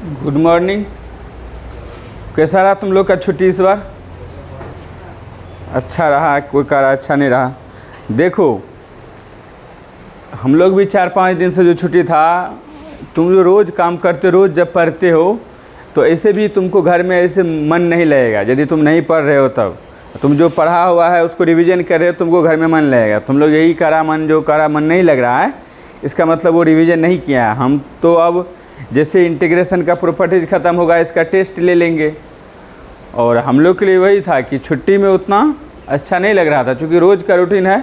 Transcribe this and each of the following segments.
Good morning. कैसा रहा तुम लोग का छुट्टी इस बार? अच्छा रहा? कोई कह रहा अच्छा नहीं रहा? देखो, हम लोग भी 4-5 दिन से जो छुट्टी था, तुम जो रोज़ काम करते, रोज़ जब पढ़ते हो तो ऐसे भी तुमको घर में ऐसे मन नहीं लगेगा। यदि तुम नहीं पढ़ रहे हो तब तुम जो पढ़ा हुआ है उसको रिवीजन कर रहे हो, तुमको घर में मन लगेगा। तुम लोग यही करा मन, जो करा मन नहीं लग रहा है, इसका मतलब वो रिवीजन नहीं किया है। हम तो अब जैसे इंटीग्रेशन का प्रॉपर्टीज ख़त्म होगा, इसका टेस्ट ले लेंगे। और हम लोग के लिए वही था कि छुट्टी में उतना अच्छा नहीं लग रहा था, क्योंकि रोज़ का रूटीन है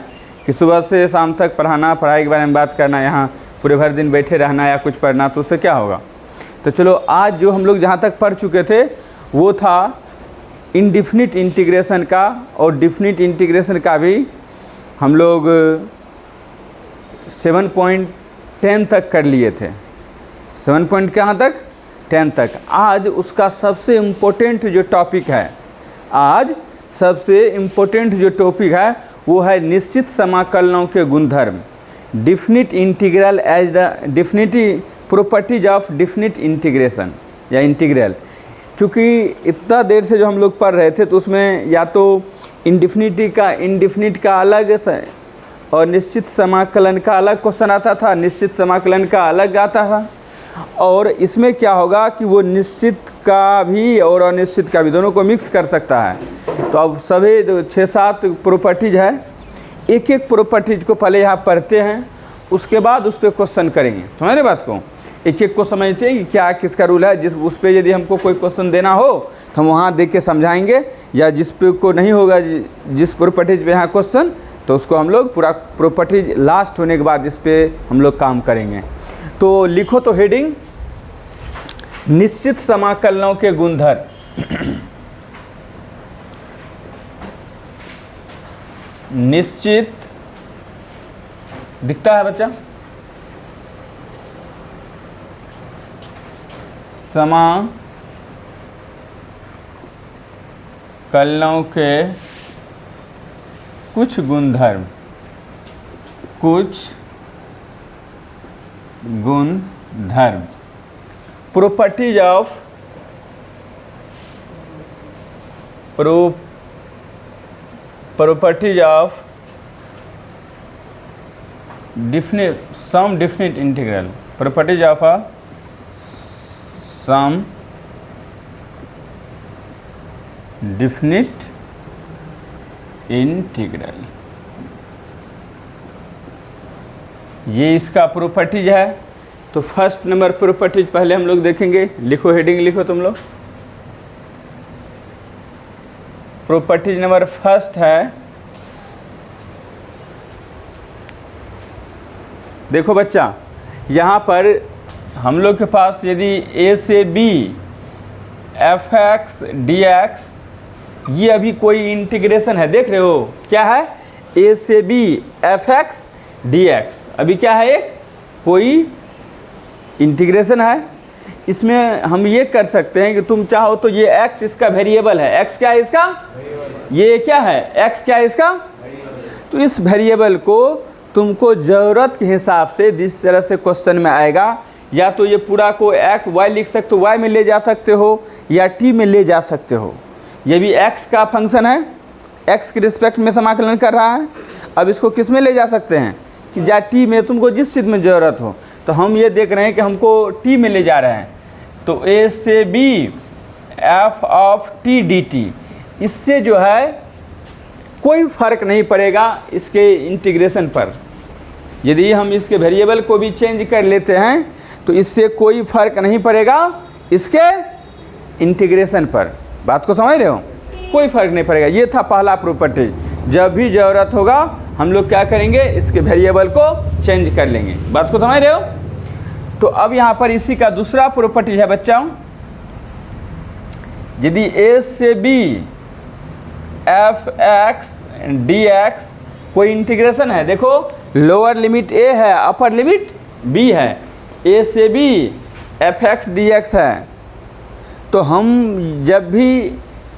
कि सुबह से शाम तक पढ़ाना, पढ़ाई के बारे में बात करना, यहाँ पूरे भर दिन बैठे रहना या कुछ पढ़ना, तो उससे क्या होगा। तो चलो, आज जो हम लोग जहाँ तक पढ़ चुके थे वो था इनडिफिनिट इंटीग्रेशन का, और डिफिनिट इंटीग्रेशन का भी हम लोग 7.10 तक कर लिए थे। 7 कहाँ तक? 10 तक। आज उसका सबसे इम्पोर्टेंट जो टॉपिक है, आज सबसे इम्पोर्टेंट जो टॉपिक है वो है निश्चित समाकलनों के गुणधर्म, definite integral as the definite properties of definite integration या इंटीग्रल। क्योंकि इतना देर से जो हम लोग पढ़ रहे थे तो उसमें या तो इंडिफिनिट का अलग और निश्चित समाकलन का अलग क्वेश्चन आता था, निश्चित समाकलन का अलग आता था। और इसमें क्या होगा कि वो निश्चित का भी और अनिश्चित का भी दोनों को मिक्स कर सकता है। तो अब सभी 6-7 प्रॉपर्टीज है, एक एक प्रॉपर्टीज को पहले यहाँ पढ़ते हैं, उसके बाद उस पर क्वेश्चन करेंगे। समझ रहे बात को? एक एक को समझते हैं कि क्या किसका रूल है। जिस उस पर यदि हमको कोई क्वेश्चन देना हो तो हम वहाँ देख के समझाएंगे, या जिस पे को नहीं होगा, जिस प्रॉपर्टीज पे यहाँ क्वेश्चन, तो उसको हम लोग पूरा प्रॉपर्टीज लास्ट होने के बाद इस पर हम लोग काम करेंगे। तो लिखो तो हेडिंग, निश्चित समाकलनों के गुणधर्म। निश्चित दिखता है बच्चा? समाकलनों के कुछ गुणधर्म, properties of some definite integral, properties of some definite integral। ये इसका प्रॉपर्टीज है। तो फर्स्ट नंबर प्रॉपर्टीज पहले हम लोग देखेंगे। लिखो, हेडिंग लिखो तुम लोग। प्रॉपर्टीज नंबर फर्स्ट है, देखो बच्चा, यहाँ पर हम लोग के पास यदि a से b fx dx, ये अभी कोई इंटीग्रेशन है, देख रहे हो क्या है? a से b fx dx अभी क्या है? एक कोई इंटीग्रेशन है। इसमें हम ये कर सकते हैं कि तुम चाहो तो ये x इसका वेरिएबल है। x क्या है इसका? ये क्या है? x क्या है इसका? तो इस वेरिएबल को तुमको ज़रूरत के हिसाब से जिस तरह से क्वेश्चन में आएगा, या तो ये पूरा को x y लिख सकते हो, y में ले जा सकते हो, या t में ले जा सकते हो। ये भी x का फंक्शन है, x के रिस्पेक्ट में समाकलन कर रहा है। अब इसको किस में ले जा सकते हैं कि या t में, तुमको जिस चीज़ में ज़रूरत हो। तो हम ये देख रहे हैं कि हमको t में ले जा रहे हैं, तो a से b f of t dt, इससे जो है कोई फ़र्क नहीं पड़ेगा इसके इंटीग्रेशन पर। यदि हम इसके वेरिएबल को भी चेंज कर लेते हैं तो इससे कोई फ़र्क नहीं पड़ेगा इसके इंटीग्रेशन पर। बात को समझ रहे हो? कोई फ़र्क नहीं पड़ेगा। ये था पहला प्रॉपर्टी। जब भी ज़रूरत होगा हम लोग क्या करेंगे? इसके वेरिएबल को चेंज कर लेंगे। बात को समझ रहे हो? तो अब यहाँ पर इसी का दूसरा प्रॉपर्टी है बच्चों, यदि a से b fx dx कोई इंटीग्रेशन है, देखो लोअर लिमिट a है, अपर लिमिट b है, a से b fx dx है। तो हम जब भी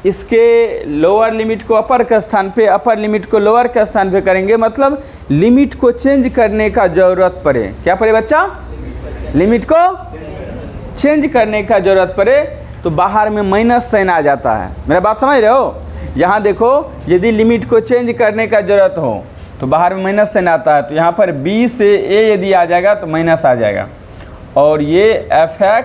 इसके लोअर लिमिट को अपर के स्थान पे, अपर लिमिट को लोअर के स्थान पे करेंगे, मतलब लिमिट को चेंज करने का ज़रूरत पड़े, क्या पड़े बच्चा? लिमिट को चेंज करने का ज़रूरत पड़े तो बाहर में माइनस साइन आ जाता है। मेरा बात समझ रहे हो? यहाँ देखो, यदि लिमिट को चेंज करने का ज़रूरत हो तो बाहर में माइनस साइन आता है, तो यहाँ पर b से a यदि आ जाएगा तो माइनस आ जाएगा और ये fx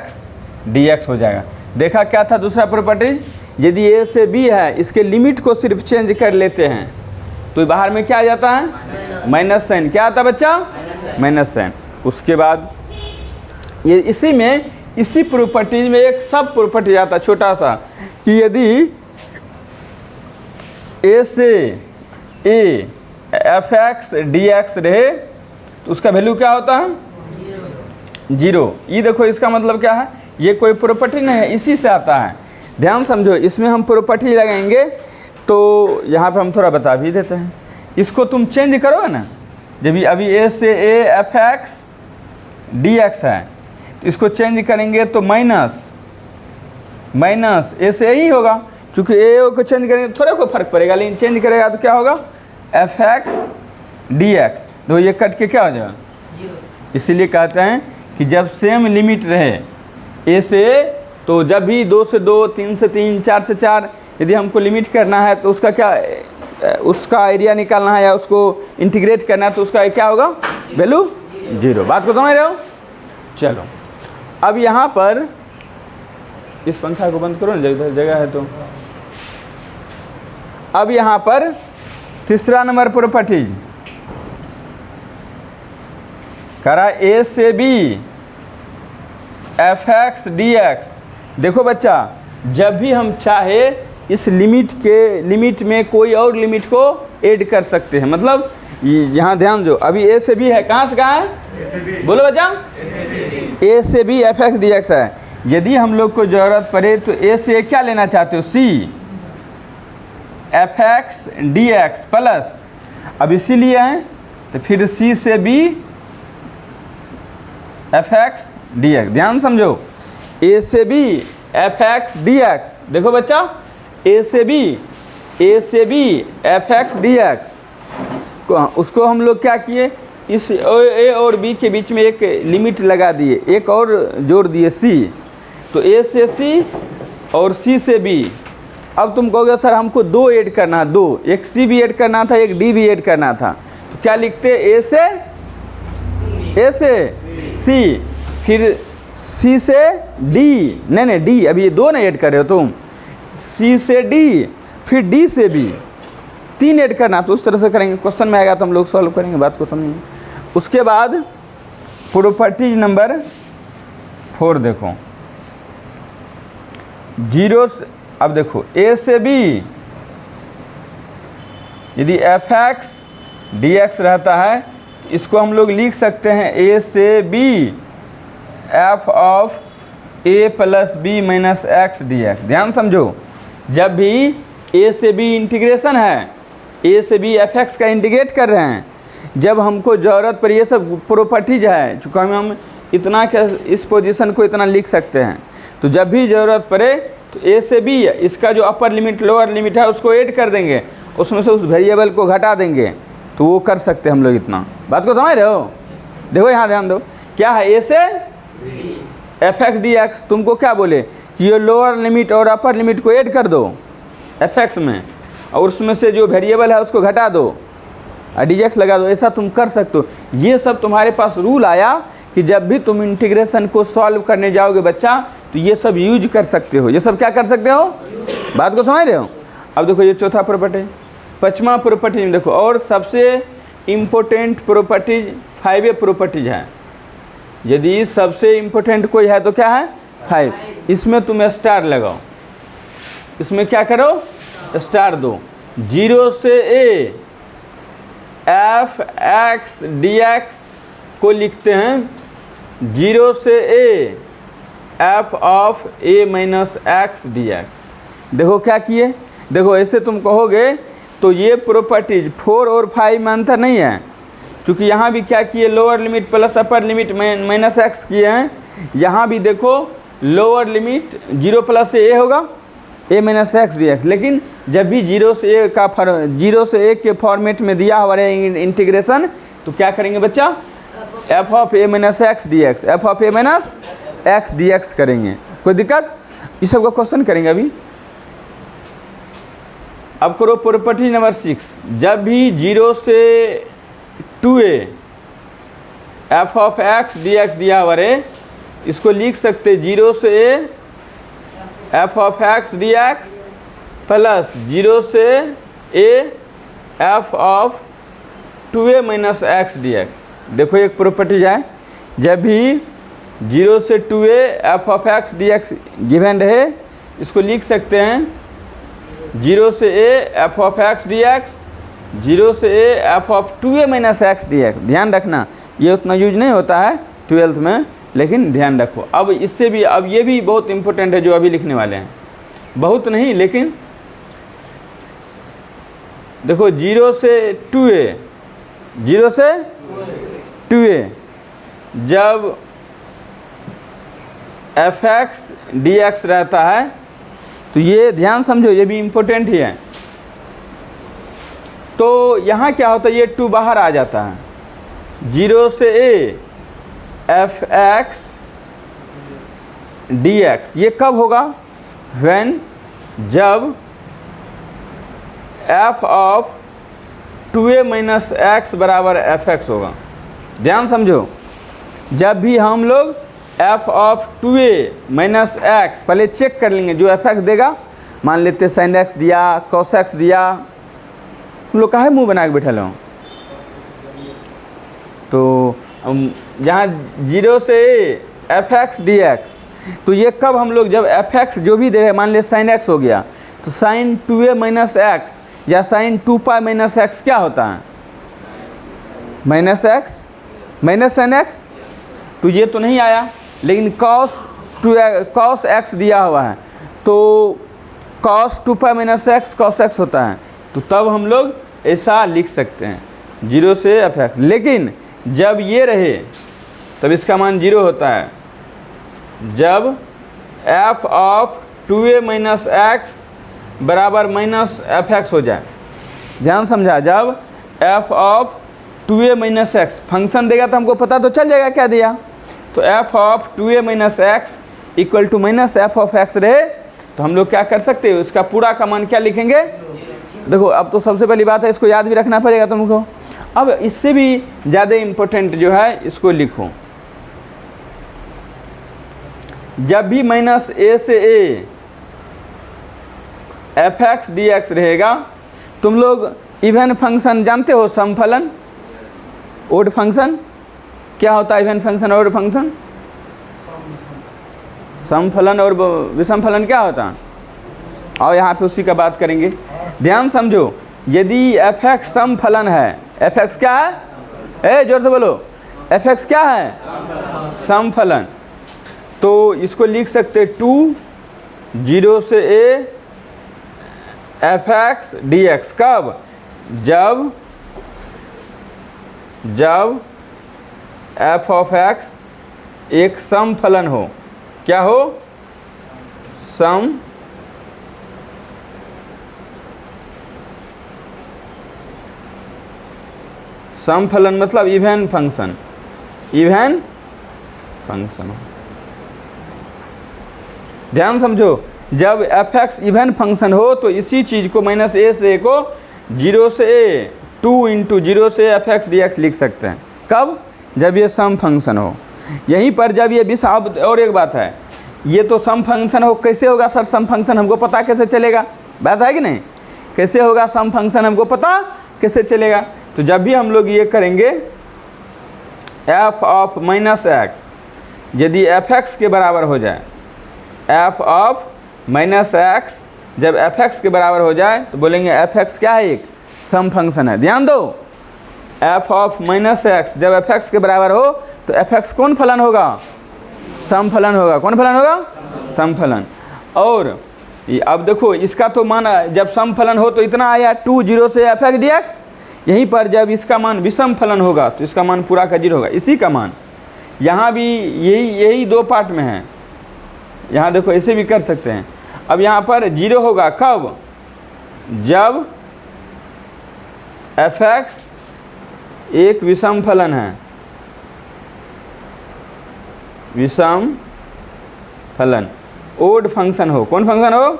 dx हो जाएगा। देखा क्या था दूसरा प्रॉपर्टी? यदि a से b है, इसके लिमिट को सिर्फ चेंज कर लेते हैं तो बाहर में क्या आ जाता है? Minus sign. क्या आता है बच्चा? Minus sign. उसके बाद ये इसी प्रॉपर्टीज में एक सब प्रॉपर्टी आता है छोटा सा, कि यदि a से a fx dx रहे तो उसका वैल्यू क्या होता है? 0। ये देखो, इसका मतलब क्या है? ये कोई प्रॉपर्टी नहीं है, इसी से आता है। ध्यान समझो, इसमें हम प्रॉपर्टी लगाएंगे तो यहाँ पे हम थोड़ा बता भी देते हैं। इसको तुम चेंज करोगे ना, जब अभी a से a fx dx है तो इसको चेंज करेंगे तो माइनस a से a ही होगा, चूँकि a को चेंज करेंगे तो थोड़ा कोई फर्क पड़ेगा, लेकिन चेंज करेगा तो क्या होगा? fx dx। तो ये कट के क्या हो जाएगा? 0। इसीलिए कहते हैं कि जब सेम लिमिट रहे a से a, तो जब भी 2 से 2, 3 से 3, 4 से 4 यदि हमको लिमिट करना है तो उसका क्या, उसका एरिया निकालना है या उसको इंटीग्रेट करना है तो उसका क्या होगा? वैल्यू 0। बात को समझ रहे हो? चलो, अब यहाँ पर इस पंखा को बंद करो ना, जगह है तो। अब यहाँ पर तीसरा नंबर प्रॉपर्टी करा a से b fx dx। देखो बच्चा, जब भी हम चाहे इस लिमिट में कोई और लिमिट को ऐड कर सकते हैं। मतलब यहाँ ध्यान दो, अभी a से b है, कहाँ से कहाँ है? बोलो बच्चा, a से b fx dx है। यदि हम लोग को ज़रूरत पड़े तो a से क्या लेना चाहते हो? c fx dx प्लस, अब इसीलिए है तो फिर c से b fx dx। ध्यान समझो, a से b fx dx। देखो बच्चा, a से b fx dx को उसको हम लोग क्या किए, इस a और b के बीच में एक लिमिट लगा दिए, एक और जोड़ दिए c। तो a से c और c से b। अब तुम कहोगे सर हमको 2 ऐड करना है, 2, एक c भी ऐड करना था, एक d भी ऐड करना था, तो क्या लिखते? a से c, फिर c से d, नहीं d, अभी ये 2 नहीं ऐड कर रहे हो तुम, c से d, फिर d से b, 3 ऐड करना। तो उस तरह से करेंगे, क्वेश्चन में आएगा तो हम लोग सॉल्व करेंगे, बात को समझेंगे। उसके बाद प्रॉपर्टी नंबर 4 देखो, 0 से, अब देखो a से b यदि fx dx रहता है तो इसको हम लोग लिख सकते हैं a से b f of a plus b minus x dx। ध्यान समझो, जब भी a से b इंटीग्रेशन है, a से b fx का इंटीग्रेट कर रहे हैं, जब हमको ज़रूरत पर, ये सब प्रॉपर्टीज है, चूँकि हम इतना के इस पोजीशन को इतना लिख सकते हैं, तो जब भी ज़रूरत पड़े तो a से b इसका जो अपर लिमिट लोअर लिमिट है उसको ऐड कर देंगे, उसमें से उस वेरिएबल को घटा देंगे, तो वो कर सकते हैं हम लोग इतना। बात को समझ रहे हो? देखो यहाँ ध्यान दो, क्या है? a से fx dx। तुमको क्या बोले कि ये लोअर लिमिट और अपर लिमिट को ऐड कर दो fx में, और उसमें से जो वेरिएबल है उसको घटा दो और dx लगा दो। ऐसा तुम कर सकते हो। ये सब तुम्हारे पास रूल आया कि जब भी तुम इंटीग्रेशन को सॉल्व करने जाओगे बच्चा, तो ये सब यूज कर सकते हो। ये सब क्या कर सकते हो? बात को समझ रहे हो? अब देखो, ये चौथा प्रॉपर्टी, 5वां प्रॉपर्टी में देखो, और सबसे इम्पोर्टेंट प्रॉपर्टीज 5 प्रॉपर्टीज हैं। यदि सबसे इम्पोर्टेंट कोई है तो क्या है? 5। इसमें तुम स्टार लगाओ, इसमें क्या करो? स्टार दो। 0 से a fx dx को लिखते हैं 0 से a f of a minus x dx। देखो क्या किए, देखो ऐसे तुम कहोगे तो ये प्रॉपर्टीज 4 और 5 में अंतर नहीं है, क्योंकि यहाँ भी क्या किए? Lower limit plus upper limit minus x किए हैं। यहाँ भी देखो लोअर लिमिट 0 प्लस a होगा, a माइनस x dx। लेकिन जब भी 0 से a के फॉर्मेट में दिया हुआ है इंटीग्रेशन, तो क्या करेंगे बच्चा? f of a minus x dx, f of a minus x d x करेंगे। कोई दिक्कत? इस सब का क्वेश्चन करेंगे अभी। अब करो प्रॉपर्टी नंबर 6। जब भी 0 से 2a F of x d x दिया हुआ है, इसको लिख सकते 0 से a F of x d x plus 0 से a F of 2a minus x d x. देखो एक प्रॉपर्टी है, जब भी 0 से 2a F of x d x given रहे, इसको लिख सकते हैं 0 से a F of x d x, 0 से a F of 2a minus x d x. ध्यान रखना, ये उतना यूज नहीं होता है 12th में, लेकिन ध्यान रखो। अब इससे भी, अब ये भी बहुत इंपॉर्टेंट है जो अभी लिखने वाले हैं, बहुत नहीं लेकिन देखो 0 से 2a, 0 से 2a जब एफ एक्स डी एक्स रहता है, तो ये ध्यान समझो, ये भी इम्पोर्टेंट ही है। तो यहाँ क्या होता है, ये 2 बाहर आ जाता है। 0 से a F x d x, ये कब होगा? व्हेन, जब F of 2a minus x बराबर एफ एक्स होगा। ध्यान समझो, जब भी हम लोग F of 2a minus x, पहले चेक कर लेंगे जो एफ एक्स देगा, मान लेते साइन एक्स दिया, कॉस एक्स दिया, हम लोग काहे मुंह बना के बैठे लो। तो यहाँ 0 से एफ एक्स डी एक्स, तो ये कब हम लोग, जब एफ एक्स जो भी दे रहे, मान ले साइन एक्स हो गया, तो साइन 2a माइनस एक्स या साइन 2 पाई माइनस एक्स क्या होता है? Minus x minus sine x. तो ये तो नहीं आया, लेकिन कॉस एक्स दिया हुआ है, तो cos 2 pi minus x cos x होता है, तो तब हम लोग ऐसा लिख सकते हैं 0 से एफ एक्स। लेकिन जब ये रहे तब इसका मान 0 होता है, जब F of 2a minus x बराबर माइनस एफ एक्स हो जाए। ध्यान समझा, जब F of 2a minus x function देगा तो हमको पता तो चल जाएगा क्या दिया। तो f of 2a minus x equal to minus f of x रहे, तो हम लोग क्या कर सकते हैं, उसका पूरा का मान क्या लिखेंगे? देखो अब तो सबसे पहली बात है, इसको याद भी रखना पड़ेगा तुमको। अब इससे भी ज़्यादा इम्पोर्टेंट जो है, इसको लिखो, जब भी माइनस a से a F x d x रहेगा, तुम लोग इवन फंक्शन जानते हो, समफलन, ओड फंक्शन क्या होता है? इवन फंक्शन, ओड फंक्शन, समफलन और विषम फलन क्या होता है? और यहाँ पे उसी का बात करेंगे। ध्यान समझो, यदि एफ एक्स समफलन है, एफ एक्स क्या है? ए जोर से बोलो, एफ एक्स क्या है? समफलन। तो इसको लिख सकते 2 0 से a F x d x. कब? जब एफ ऑफ एक्स एक समफलन हो। क्या हो? समफलन मतलब इवन फंक्शन, इवन फंक्शन। ध्यान समझो, जब एफ एक्स इवन फंक्शन हो तो इसी चीज़ को माइनस a से a को 0 से a 2 इंटू 0 से एफ एक्स डी एक्स लिख सकते हैं। कब? जब ये सम फंक्शन हो। यहीं पर जब ये भी साहब, और एक बात है, ये तो सम फंक्शन हो, कैसे होगा सर सम फंक्शन, हमको पता कैसे चलेगा? बात है कि नहीं? कैसे होगा सम फंक्शन, हमको पता कैसे चलेगा? तो जब भी हम लोग ये करेंगे एफ ऑफ माइनस एक्स, यदि एफ एक्स के बराबर हो जाए, एफ ऑफ माइनस एक्स जब एफ एक्स के बराबर हो जाए, तो बोलेंगे एफ एक्स क्या है? एक सम फंक्शन है। ध्यान दो, एफ ऑफ माइनस एक्स जब एफ एक्स के बराबर हो तो एफ एक्स कौन फलन होगा? सम फलन होगा। कौन फलन होगा? सम फलन। और अब देखो, इसका तो मान जब सम फलन हो तो इतना आया 2 0 से एफ एक्स डी एक्स। यहीं पर जब इसका मान विषम फलन होगा तो इसका मान पूरा का 0 होगा। इसी का मान यहाँ भी यही 2 पार्ट में है। यहाँ देखो, ऐसे भी कर सकते हैं। अब यहाँ पर 0 होगा कब? जब एफ एक्स एक विषम फलन है, विषम फलन, ओड फंक्शन हो, कौन फंक्शन हो,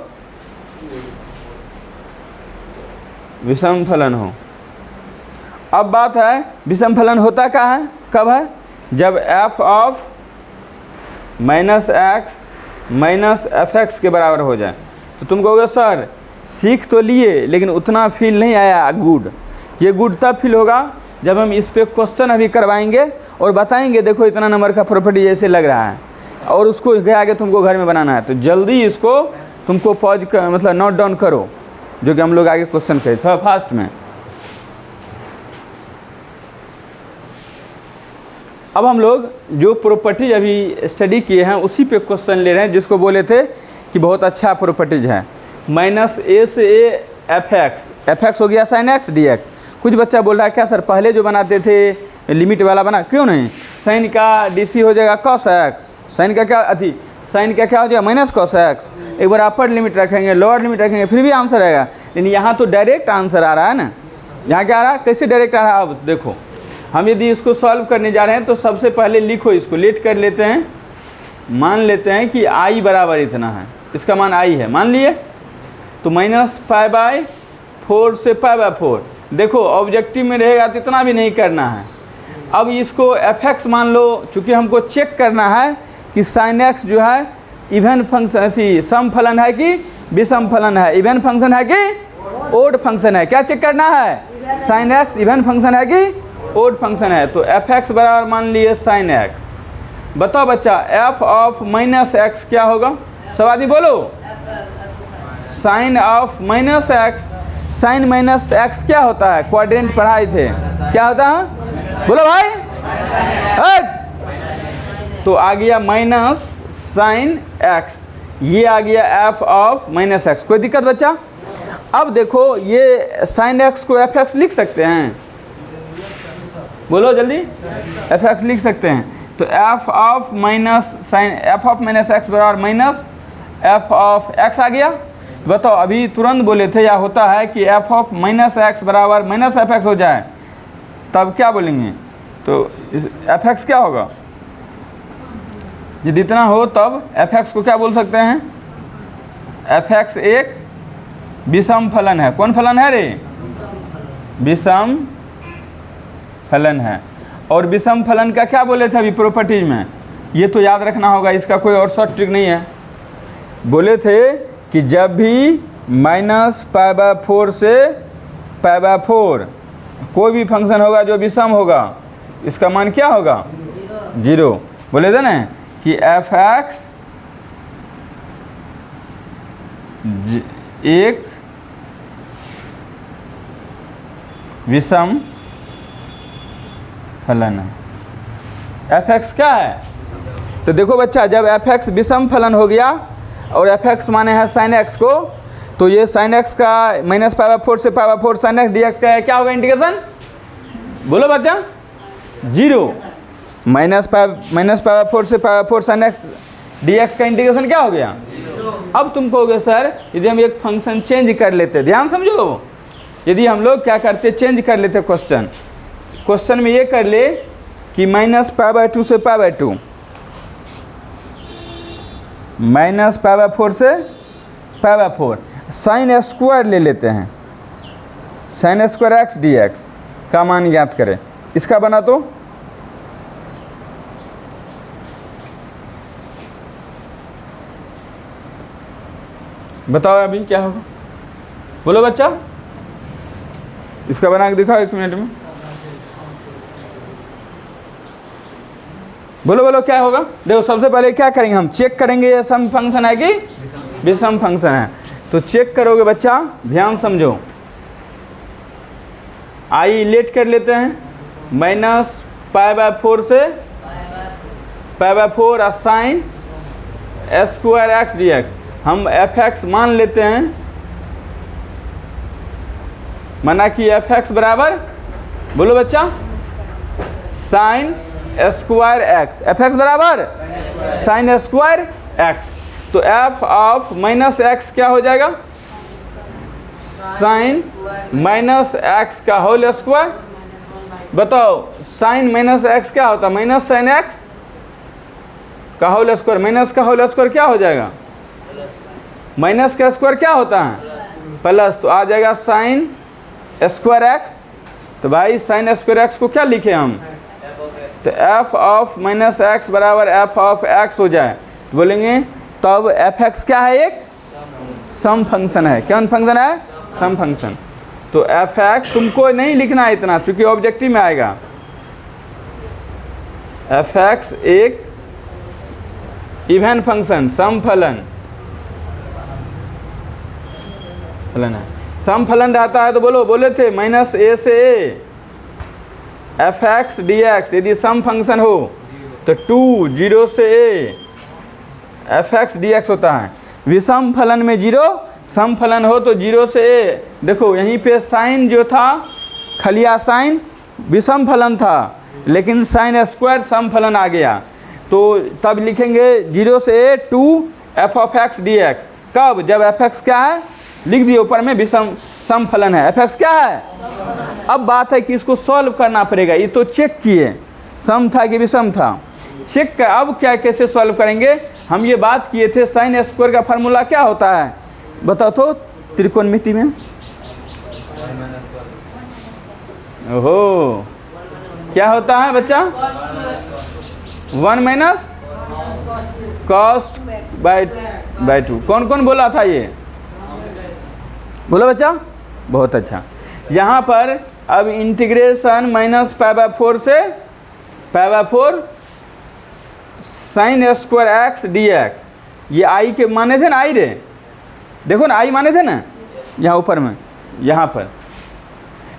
विषम फलन हो। अब बात है विषम फलन होता क्या है, कब है, जब f of minus x minus F x के बराबर हो जाए। तो तुम कहोगे सर सीख तो लिए लेकिन उतना फील नहीं आया गुड। ये गुड तब फील होगा जब हम इस पे क्वेश्चन अभी करवाएंगे और बताएंगे देखो इतना नंबर का प्रॉपर्टी जैसे लग रहा है, और उसको आगे तुमको घर में बनाना है। तो जल्दी इसको तुमको पॉज कर, मतलब नोट डाउन करो, जो कि हम लोग आगे क्वेश्चन करें थोड़ा फास्ट में। अब हम लोग जो प्रॉपर्टीज अभी स्टडी किए हैं उसी पे क्वेश्चन ले रहे हैं, जिसको बोले थे कि बहुत अच्छा प्रॉपर्टीज है। माइनस ए से ए एफ एक्स हो गया साइन एक्स डी एक्स। कुछ बच्चा बोल रहा है क्या सर पहले जो बनाते थे लिमिट वाला बना, क्यों नहीं, साइन का डी सी हो जाएगा कॉस एक्स, साइन का क्या अथी साइन का क्या हो जाएगा माइनस कॉस एक्स। एक बार अपर लिमिट रखेंगे लोअर लिमिट रखेंगे फिर भी आंसर आएगा। लेकिन यहाँ तो डायरेक्ट आंसर आ रहा है ना, यहाँ क्या आ रहा है, कैसे डायरेक्ट आ रहा है। अब देखो हम यदि इसको सॉल्व करने जा रहे हैं तो सबसे पहले लिखो, इसको लेट कर लेते हैं, मान लेते हैं कि आई बराबर इतना है, इसका मान आई है, मान लिए। तो माइनस पाई बाय 4 से पाई बाय 4। देखो ऑब्जेक्टिव में रहेगा तो इतना भी नहीं करना है। अब इसको एफ एक्स मान लो, चूँकि हमको चेक करना है कि साइन एक्स जो है इवन फंक्शन थी, सम फलन है कि विषम फलन है, इवन फंक्शन है कि ओड फंक्शन है, क्या चेक करना है, साइन एक्स इवन फंक्शन है कि ओड फंक्शन है। तो एफ एक्स बराबर मान लिए साइन एक्स। बताओ बच्चा एफ ऑफ माइनस एक्स क्या होगा, सब आदमी बोलो, sine of minus x. Sine minus x क्या होता है, क्वाड्रेंट पढ़ाए थे, क्या होता है बोलो भाई, तो आ गया माइनस साइन एक्स, ये आ गया एफ ऑफ माइनस एक्स। कोई दिक्कत बच्चा। अब देखो ये साइन एक्स को एफ एक्स लिख सकते हैं, बोलो जल्दी, एफ एक्स लिख सकते हैं। तो f of minus sine f of minus x बराबर माइनस एफ ऑफ एक्स आ गया। बताओ अभी तुरंत बोले थे या होता है कि एफ ऑफ माइनस एक्स बराबर माइनस एफ एक्स हो जाए, तब क्या बोलेंगे, तो एफ एक्स क्या होगा, यदि इतना हो तब एफ एक्स को क्या बोल सकते हैं, एफ एक्स एक विषम फलन है। कौन फलन है रे, विषम फलन है। और विषम फलन का क्या बोले थे अभी प्रॉपर्टीज में, ये तो याद रखना होगा, इसका कोई और शॉर्ट ट्रिक नहीं है। बोले थे कि जब भी माइनस पाई बाय 4 से पाई बाय 4 कोई भी फंक्शन होगा जो विषम होगा, इसका मान क्या होगा, 0। बोले थे ना कि एफ एक्स एक विषम फलन है। एफ एक्स क्या है, तो देखो बच्चा जब एफ एक्स विषम फलन हो गया और एफ एक्स माने हैं साइन एक्स को, तो ये साइन एक्स का माइनस पाई बाय 4 से pi by 4 sine x d x का क्या होगा इंटीग्रेशन, बोलो बच्चा, 0। माइनस पाई बाय 4 से pi by 4 sine x d x का इंटीग्रेशन क्या हो गया। अब तुम कहोगे सर यदि हम एक फंक्शन चेंज कर लेते, ध्यान समझो, यदि हम लोग क्या करते चेंज कर लेते क्वेश्चन में ये कर ले कि माइनस पाई बाय 2 से pi by 2, minus pi by 4 से पाई बाय 4, साइन स्क्वायर ले लेते हैं, sign square x d x का मान ज्ञात करें, इसका बना तो बताओ अभी क्या होगा, बोलो बच्चा, इसका बना के दिखाओ 1 मिनट में, बोलो बोलो क्या होगा। देखो सबसे पहले क्या करेंगे, हम चेक करेंगे ये सम फंक्शन है कि विषम फंक्शन है। तो चेक करोगे बच्चा, ध्यान समझो, आई लेट कर लेते हैं, माइनस पाई बाय 4 से पाई बाय 4 और sign square x d x, हम एफ एक्स मान लेते हैं, माना कि एफ एक्स बराबर, बोलो बच्चा, sign square x, F x बराबर साइन स्क्वायर एक्स। तो एफ ऑफ माइनस एक्स क्या हो जाएगा, साइन माइनस एक्स का होल स्क्वायर। बताओ साइन माइनस एक्स क्या होता है, माइनस साइन एक्स, का होल स्क्वायर, माइनस का होल स्क्वायर क्या हो जाएगा, माइनस का स्क्वायर क्या होता है प्लस, तो आ जाएगा साइन स्क्वायर एक्स। तो भाई साइन स्क्वायर एक्स को क्या लिखे हम, तो एफ ऑफ माइनस एक्स बराबर एफ ऑफ एक्स हो जाए, तो बोलेंगे तब एफ एक्स क्या है, एक सम फंक्शन है। कौन फंक्शन है, सम फंक्शन। तो एफ एक्स तुमको नहीं लिखना है इतना, चूंकि ऑब्जेक्टिव में आएगा। एफ एक्स एक इवन फंक्शन, सम फलन है। सम फलन रहता है तो बोले थे माइनस ए से A F x d x, यदि सम फंक्शन हो तो 2 0 से A F x d x होता है। विषम फलन में 0, सम फलन हो तो 0 से ए। देखो यहीं पे साइन जो था, खलिया साइन विषम फलन था, लेकिन साइन स्क्वायर सम फलन आ गया, तो तब लिखेंगे 0 से ए 2 F of x d x. कब, जब एफ एक्स क्या है, लिख दिए ऊपर में विषम सम फलन है, एफ एक्स क्या है। अब बात है कि इसको सॉल्व करना पड़ेगा। ये तो चेक किए सम था कि विषम था, चेक कर। अब क्या कैसे सॉल्व करेंगे, हम ये बात किए थे साइन स्क्वायर का फार्मूला क्या होता है, बताओ तो त्रिकोणमिति में। ओहो, क्या होता है बच्चा, 1 माइनस कॉस्ट बाय 2। कौन कौन बोला था ये, बोलो बच्चा, बहुत अच्छा। यहाँ पर अब इंटीग्रेशन माइनस π/4 से π/4 sine square x d x, ये आई के माने थे ना, आई रे देखो ना, आई माने थे ना यहाँ ऊपर में, यहाँ पर।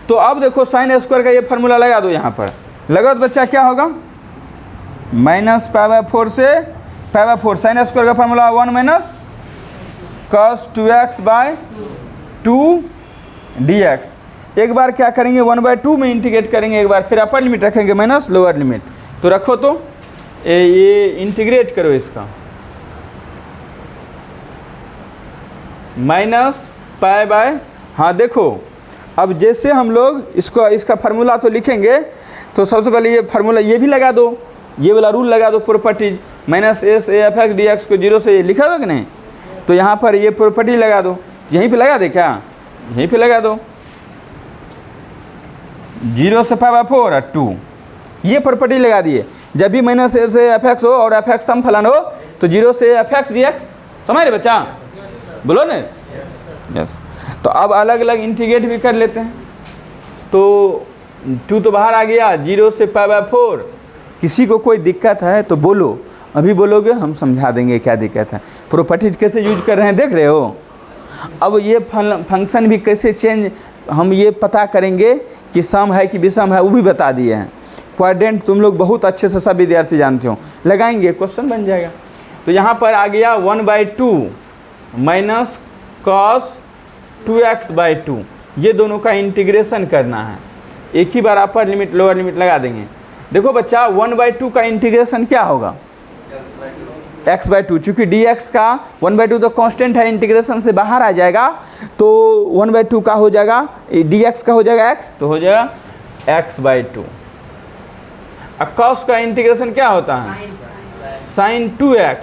तो अब देखो साइन स्क्वायर का ये फार्मूला लगा दो, यहाँ पर लगा तो बच्चा क्या होगा, माइनस π/4 से π/4 साइन स्क्वायर का formula 1 minus cos 2x by 2 dx। एक बार क्या करेंगे 1/2 में इंटीग्रेट करेंगे, एक बार फिर अपर लिमिट रखेंगे माइनस लोअर लिमिट। तो रखो, तो ये इंटीग्रेट करो इसका, माइनस π/, हाँ देखो अब जैसे हम लोग इसका फार्मूला तो लिखेंगे, तो सबसे पहले ये फार्मूला ये भी लगा दो, ये वाला रूल लगा दो, properties minus S A F x d x को 0 से लिखा दो कि नहीं, तो यहाँ पर ये प्रॉपर्टी लगा दो, यहीं पे लगा दे क्या, यहीं पे लगा दो, 0 से π/4 और 2, ये प्रॉपर्टी लगा दिए। जब भी माइनस ए से एफ एक्स हो और एफ एक्स सम फलन हो तो 0 से एफ एक्स डी एक्स, समझ रहे बच्चा, बोलो ना, यस। तो अब अलग अलग इंटीग्रेट भी कर लेते हैं। तो 2 तो बाहर आ गया, 0 से π/4। किसी को कोई दिक्कत है तो बोलो, अभी बोलोगे हम समझा देंगे क्या दिक्कत है। प्रॉपर्टीज कैसे यूज कर रहे हैं देख रहे हो। अब ये फंक्शन भी कैसे चेंज, हम ये पता करेंगे कि सम है कि विषम है, वो भी बता दिए हैं। क्वाड्रेंट तुम लोग बहुत अच्छे से सब विद्यार्थी जानते हो, लगाएंगे क्वेश्चन बन जाएगा। तो यहाँ पर आ गया 1/2 माइनस cos 2x/2, ये दोनों का इंटीग्रेशन करना है। एक ही बार अपर लिमिट लोअर लिमिट लगा देंगे। देखो बच्चा 1/2 का इंटीग्रेशन क्या होगा, x/2, चूँकि dx का 1/2 तो कांस्टेंट है, इंटीग्रेशन से बाहर आ जाएगा, तो 1/2 का हो जाएगा, dx का हो जाएगा x, तो हो जाएगा x/2। अब cos का इंटीग्रेशन क्या होता है, sin 2x,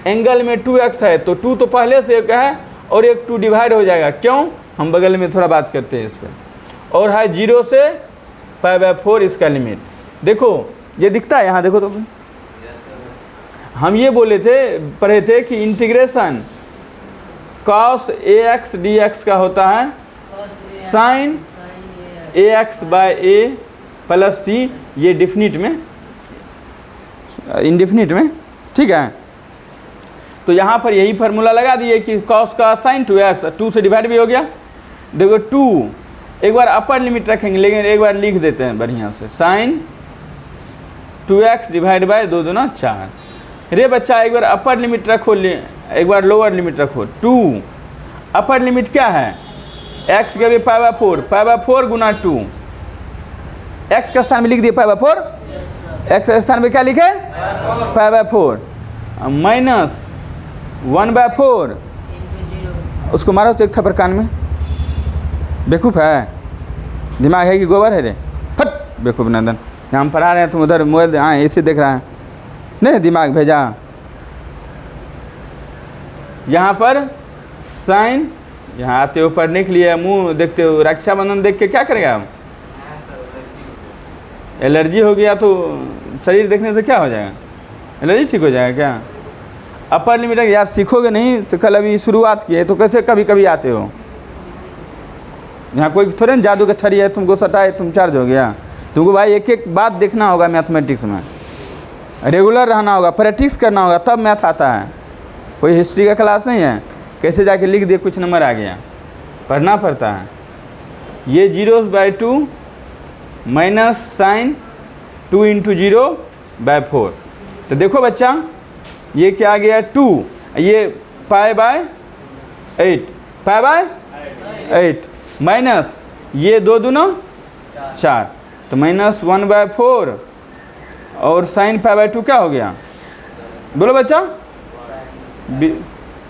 एंगल में 2x है तो 2 तो पहले से एक है और एक 2 डिवाइड हो जाएगा, क्यों, हम बगल में थोड़ा बात करते हैं इस पर। और है 0 से π/4 इसका लिमिट। देखो ये दिखता है यहाँ, देखो तो हम ये बोले थे, पढ़े थे कि इंटीग्रेशन cos ax dx का होता है sin ax/a प्लस c, ये डिफिनिट में, इंडिफिनिट में, ठीक है। तो यहाँ पर यही फार्मूला लगा दिए कि cos का sin 2x, 2 से डिवाइड भी हो गया। देखो 2 एक बार अपर लिमिट रखेंगे, लेकिन एक बार लिख देते हैं बढ़िया से, sin 2x डिवाइड बाय 2 दूना 4। रे बच्चा एक बार अपर लिमिट रखो, एक बार लोअर लिमिट रखो। 2 अपर लिमिट क्या है, x के भी π/4 गुना 2, x के स्थान में लिख दिए π/4, x के स्थान में क्या लिखे π/4, माइनस 1/4, उसको मारो तो एक थप्पड़ कान में। बेवकूफ़ है, दिमाग है कि गोबर है रे, फट बेवकूफ़ नंदन। यहाँ हम पढ़ा रहे हैं तुम उधर मोबाइल, हाँ ऐसे देख रहा है, नहीं दिमाग भेजा, यहाँ पर साइन, यहाँ आते हो पढ़ने के लिए, मुंह देखते हो, रक्षाबंधन देख के क्या करेगा आप? एलर्जी हो गया तो शरीर देखने से क्या हो जाएगा? एलर्जी ठीक हो जाएगा क्या? अपर लिमिट यार सीखोगे नहीं तो कल अभी शुरुआत की है तो कैसे कभी कभी आते हो? यहाँ कोई थोड़े ना जादू का छड़ी है तुमको सटाए तुम चार्ज हो गया। तुमको भाई एक एक बात देखना होगा, मैथमेटिक्स में रेगुलर रहना होगा, प्रैक्टिस करना होगा, तब मैथ आता है। कोई हिस्ट्री का क्लास नहीं है कैसे जाके लिख दे कुछ नंबर आ गया, पढ़ना पड़ता है। ये 0/2 माइनस साइन 2 × 0/4। तो देखो बच्चा ये क्या आ गया 2, ये π/8, π/8 माइनस ये 2 दूना 4, तो -1/4 और साइन π/2 क्या हो गया? बोलो बच्चा,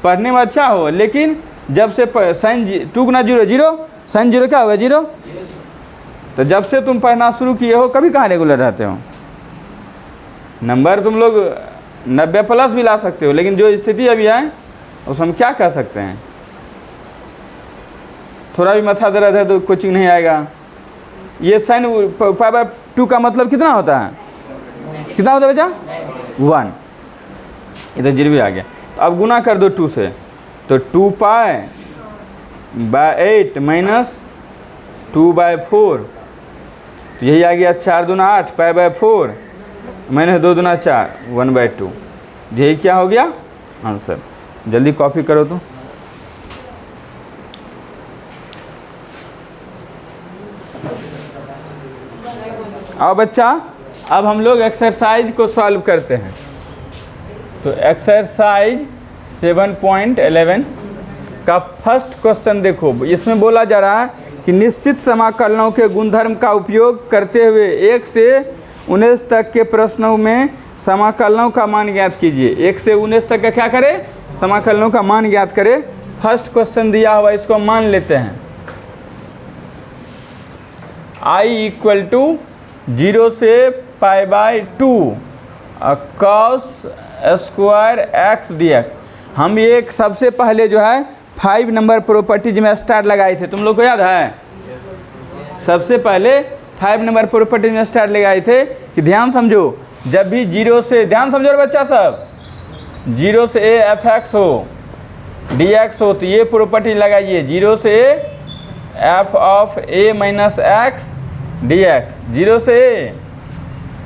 पढ़ने में अच्छा हो, लेकिन जब से साइन 2 × 0 0, साइन 0 क्या होगा 0। तो जब से तुम पढ़ना शुरू किए हो कभी कहाँ रेगुलर रहते हो? नंबर तुम लोग 90+ भी ला सकते हो, लेकिन जो स्थिति अभी है उस हम क्या कर सकते हैं? थोड़ा भी माथा दर्द है तो कोचिंग नहीं आएगा। ये साइन π/2 का मतलब कितना होता है? कितना होता है बच्चा? 1। ये तो 0 भी आ गया। तो अब गुना कर दो 2 से, तो 2π/8 माइनस 2/4, तो यही आ गया 4 दूना 8, π/4 माइनस 2 दूना 4, 1/2। यही क्या हो गया आंसर। जल्दी कॉपी करो तो। आओ बच्चा, अब हम लोग एक्सरसाइज को सॉल्व करते हैं। तो एक्सरसाइज 7.11 का फर्स्ट क्वेश्चन देखो, इसमें बोला जा रहा है कि निश्चित समाकलनों के गुणधर्म का उपयोग करते हुए 1 से 19 तक के प्रश्नों में समाकलनों का मान ज्ञात कीजिए। 1 से 19 तक का क्या करें? समाकलनों का मान ज्ञात करें। फर्स्ट क्वेश्चन दिया हुआ, इसको मान लेते हैं। I = 0 से π/2 cos स्क्वायर x dx। हम एक सबसे पहले जो है 5 नंबर प्रॉपर्टीज में स्टार लगाए थे, तुम लोग को याद है? सबसे पहले 5 नंबर प्रॉपर्टीज में स्टार लगाए थे कि ध्यान समझो, जब भी 0 से, ध्यान समझो बच्चा सब, 0 से a f(x) हो dx हो, तो ये प्रॉपर्टी लगाइए, 0 से f(a - x) dx, 0 से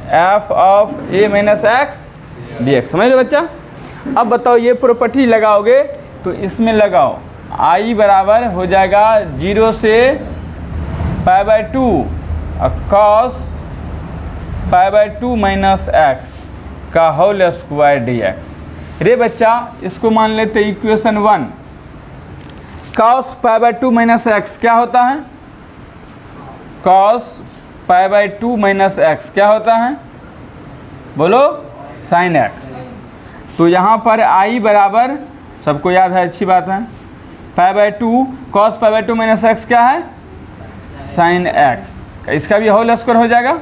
f(a - x) dx। समझ लो बच्चा। अब बताओ ये प्रॉपर्टी लगाओगे तो इसमें लगाओ, I बराबर हो जाएगा 0 से π/2 cos π/2 माइनस x का होल स्क्वायर dx। रे बच्चा इसको मान लेते इक्वेशन 1। cos π/2 माइनस x क्या होता है? cos π/2 माइनस x क्या होता है? बोलो, sin x। तो यहाँ पर I बराबर, सबको याद है, अच्छी बात है, π/2 cos π/2 माइनस x क्या है? sin x। इसका भी होल स्क्वायर हो जाएगा।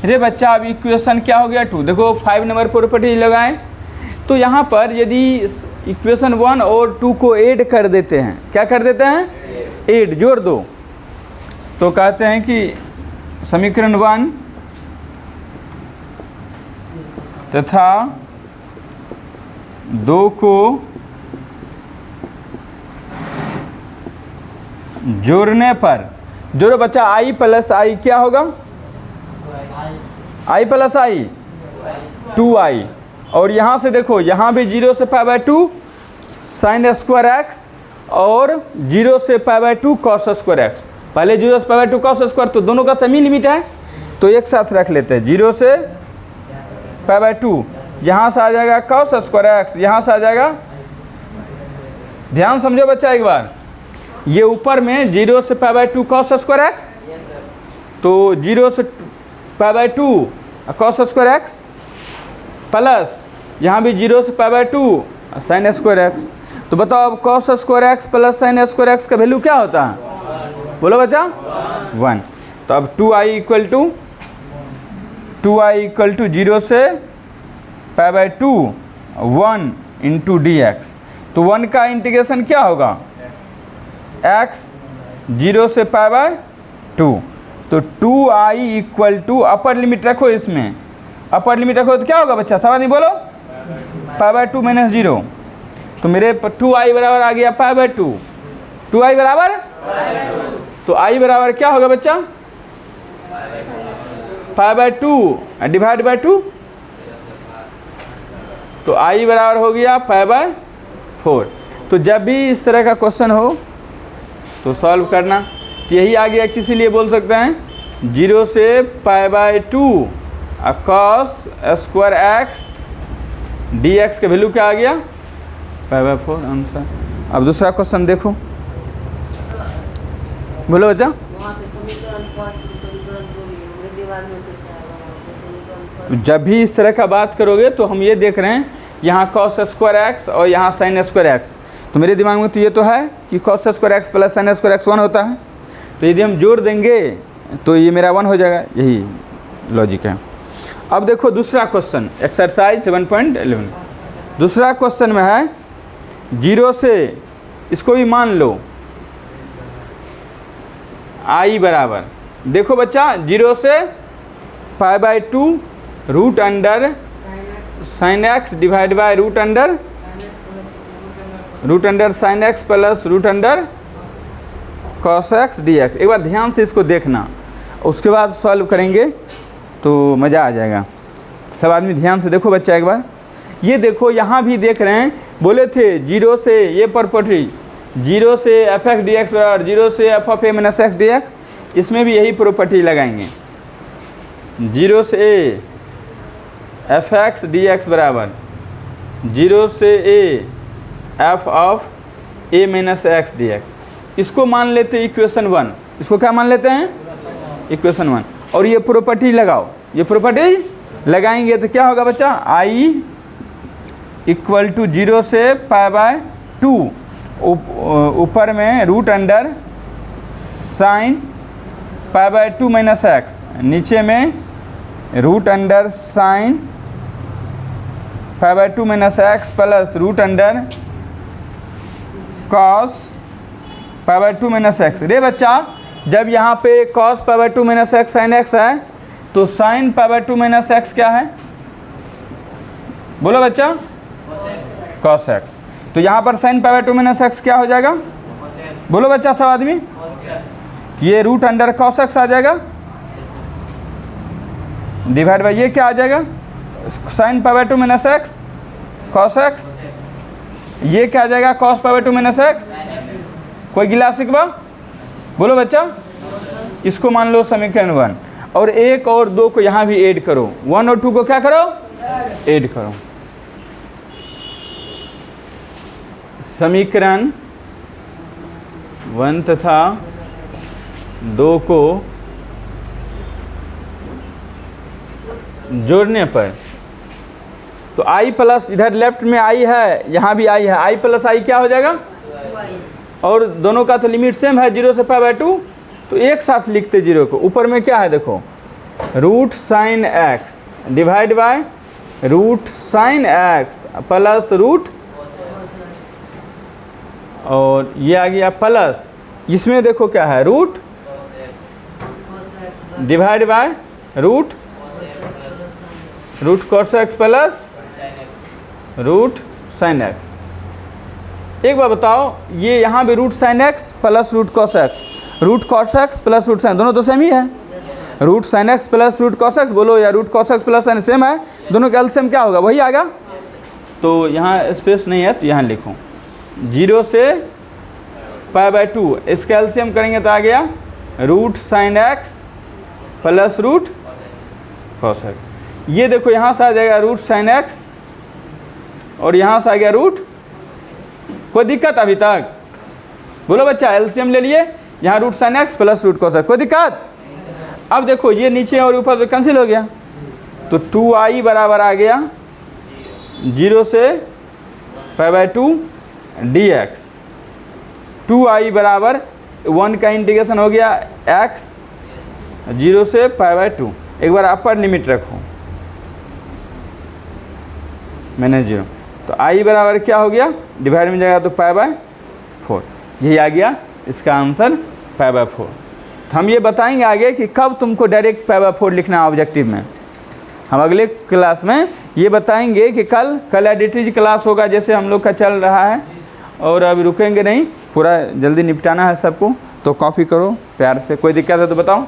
रे बच्चा अब इक्वेशन क्या हो गया 2। देखो 5 नंबर प्रॉपर्टी लगाएं, तो यहाँ पर यदि इक्वेशन 1 और 2 को ऐड कर देते हैं, क्या कर देते हैं? ऐड, जोड़ दो, तो कहते हैं कि समीकरण 1 तथा 2 को जोड़ने पर, जोड़ो बच्चा, I + I क्या होगा? I + I 2I। और यहाँ से देखो, यहाँ भी 0 से π/2 sin स्क्वायर x और 0 से π/2 cos स्क्वायर x। पहले 0 से π/2 cos स्क्वायर, तो दोनों का सेमी लिमिट है, तो एक साथ रख लेते हैं। 0 से π/2, यहाँ से आ जाएगा cos स्क्वायर x, यहाँ से आ जाएगा, ध्यान समझो बच्चा एक बार, ये ऊपर में 0 से π/2 cos स्क्वायर x, तो 0 से π/2 cos स्क्वायर x प्लस यहाँ भी 0 से π/2 sin स्क्वायर x। तो बताओ अब cos square x plus sin square x का वैल्यू क्या होता है? बोलो बच्चा, 1। तो अब 2i = 0 से π/2 1 × dx। तो 1 का इंटीग्रेशन क्या होगा, x 0 से π/2। तो 2i equal to upper limit रखो, इसमें अपर लिमिट रखो तो क्या होगा बच्चा, सब आदमी बोलो, π/2 - 0। तो मेरे 2i बराबर आ गया π/2, 2i बराबर, तो i बराबर क्या होगा बच्चा, π/2 डिवाइड बाय 2, तो i बराबर हो गया π/4। तो जब भी इस तरह का क्वेश्चन हो तो सॉल्व करना। तो यही आ गया, इसीलिए बोल सकते हैं 0 से π/2 cos स्क्वायर x dx का वैल्यू क्या आ गया, π/4 आंसर। अब दूसरा क्वेश्चन देखो, बोलो बच्चा। वहाँ पे समीकरण फर्स्ट समीकरण 2 लिए मेरे दिमाग में कैसे आएगा, वहाँ पे समीकरण फर्स्ट। जब भी इस तरह का बात करोगे तो हम ये देख रहे हैं, यहाँ cos स्क्वायर x और यहाँ sin स्क्वायर x, तो मेरे दिमाग में तो ये तो है कि cos square x plus sin square x 1 होता है। तो यदि हम जोड़ देंगे तो ये मेरा 1 हो जाएगा, यही लॉजिक है। अब देखो दूसरा क्वेश्चन, एक्सरसाइज 7.11। दूसरा क्वेश्चन में है 0 से, इसको भी मान लो i बराबर, देखो बच्चा 0 से π/2 root under sin x divide by root under sin x plus root under cos x dx। एक बार ध्यान से इसको देखना, उसके बाद सॉल्व करेंगे तो मज़ा आ जाएगा। सब आदमी ध्यान से देखो बच्चा एक बार, ये देखो यहाँ भी देख रहे हैं, बोले थे 0 से ये प्रॉपर्टी 0 से f(x) dx बराबर 0 से f(a - x) dx, इसमें भी यही प्रॉपर्टी लगाएंगे। 0 से f(x) dx बराबर 0 से f(a - x) dx, इसको मान लेते हैं इक्वेशन 1। इसको क्या मान लेते हैं, इक्वेशन 1। और ये प्रॉपर्टी लगाओ, ये प्रॉपर्टी लगाएंगे तो क्या होगा बच्चा, i इक्वल टू 0 से π/2, ऊपर में रूट अंडर साइन π/2 - x, नीचे में root under sine π/2 - x plus root under cos π/2 - x। रे बच्चा जब यहाँ पे cos π/2 - x sin x है, तो sin π/2 - x क्या है, बोलो बच्चा, cos x। तो यहाँ पर sin π/2 - x क्या हो जाएगा, बोलो बच्चा सब आदमी, ये रूट अंडर cos x आ जाएगा डिवाइड बाई ये क्या आ जाएगा, sin π/2 - x cos x, ये क्या आ जाएगा cos π/2 - x। कोई गिला सिकवा, बोलो बच्चा। इसको मान लो समीकरण 1, और 1 और 2 को यहाँ भी ऐड करो, 1 और 2 को क्या करो, ऐड करो। समीकरण 1 तथा 2 को जोड़ने पर तो i प्लस, इधर लेफ्ट में i है, यहाँ भी i है, i प्लस i क्या हो जाएगा, और दोनों का तो लिमिट सेम है 0 से π/2, तो एक साथ लिखते 0 को। ऊपर में क्या है देखो, root sine x divide by root sine x plus root, और ये आ गया प्लस, इसमें देखो क्या है, root divide by root cos x plus root sine x। एक बार बताओ, ये यहाँ भी root sine x plus root cos x, root cos x plus root sine, दोनों तो सेम ही है, root sine x plus root cos x बोलो, या root cos x plus sign same है, दोनों का एलसीएम क्या होगा, वही आएगा। तो यहाँ स्पेस नहीं है तो यहाँ लिखो 0 से π/2, इसका एलसीएम करेंगे तो आ गया root sine x plus root cos x। ये देखो यहाँ से आ जाएगा रूट साइन x, और यहाँ से आ गया रूट, कोई दिक्कत अभी तक, बोलो बच्चा। एलसीएम ले लिए, यहाँ root sine x plus root cos x, कोई दिक्कत। अब देखो ये नीचे और ऊपर तो कैंसिल हो गया, तो 2i बराबर आ गया 0 से π/2 dx, 2i बराबर 1 का इंटीग्रेशन हो गया x 0 से π/2। एक बार अपर लिमिट रखो मैंने 0, तो आई बराबर क्या हो गया, डिवाइड में जाएगा तो π/4, यही आ गया इसका आंसर π/4। तो हम ये बताएंगे आगे कि कब तुमको डायरेक्ट π/4 लिखना है ऑब्जेक्टिव में। हम अगले क्लास में ये बताएंगे कि कल एडिटरी क्लास होगा जैसे हम लोग का चल रहा है, और अभी रुकेंगे नहीं, पूरा जल्दी निपटाना है सबको। तो कॉपी करो प्यार से, कोई दिक्कत है तो बताओ।